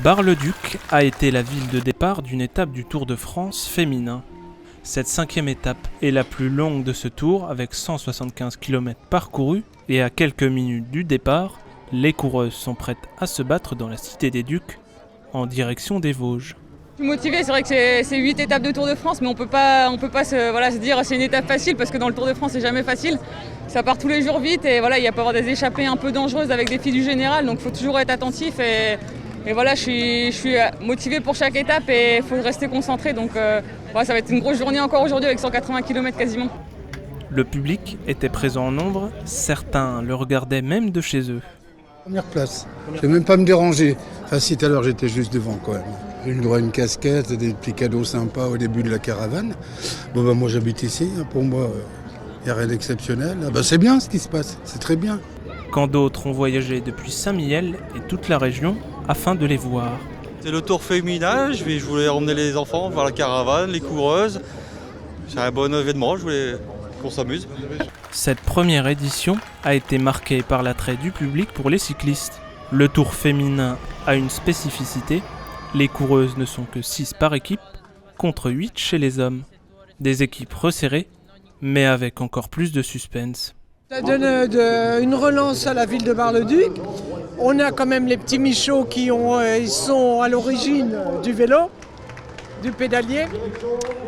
Bar-le-Duc a été la ville de départ d'une étape du Tour de France féminin. Cette 5e étape est la plus longue de ce tour avec 175 km parcourus et à quelques minutes du départ, les coureuses sont prêtes à se battre dans la Cité des Ducs en direction des Vosges. Je suis motivée, c'est vrai que c'est 8 étapes de Tour de France, mais on peut pas se dire c'est une étape facile parce que dans le Tour de France c'est jamais facile. Ça part tous les jours vite et voilà, il y a pas avoir des échappées un peu dangereuses avec des filles du général, donc il faut toujours être attentif et voilà, je suis motivée pour chaque étape et il faut rester concentré, donc voilà, ça va être une grosse journée encore aujourd'hui avec 180 km quasiment. Le public était présent en nombre, certains le regardaient même de chez eux. Première place, je ne vais même pas me déranger. Enfin si, tout à l'heure j'étais juste devant quand même. J'ai eu le droit à une casquette, des petits cadeaux sympas au début de la caravane. Bon moi j'habite ici, pour moi il n'y a rien d'exceptionnel. C'est bien ce qui se passe, c'est très bien. Quand d'autres ont voyagé depuis Saint-Mihiel et toute la région afin de les voir. C'est le Tour féminin, je voulais emmener les enfants voir la caravane, les coureuses. C'est un bon événement, je voulais qu'on s'amuse. Cette première édition a été marquée par l'attrait du public pour les cyclistes. Le Tour féminin a une spécificité, les coureuses ne sont que 6 par équipe, contre 8 chez les hommes. Des équipes resserrées, mais avec encore plus de suspense. Ça donne une relance à la ville de Bar-le-Duc. On a quand même les petits Michauds ils sont à l'origine du vélo, du pédalier.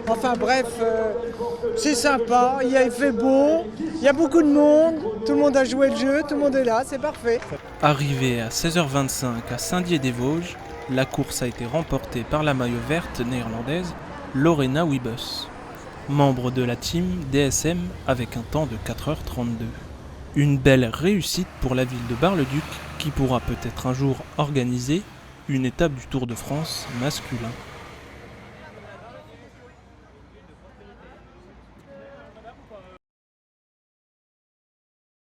Enfin bref, c'est sympa, il fait beau, il y a beaucoup de monde, tout le monde a joué le jeu, tout le monde est là, c'est parfait. Arrivée à 16h25 à Saint-Dié-des-Vosges, la course a été remportée par la maillot verte néerlandaise Lorena Wiebes, membre de la team DSM avec un temps de 4h32. Une belle réussite pour la ville de Bar-le-Duc qui pourra peut-être un jour organiser une étape du Tour de France masculin.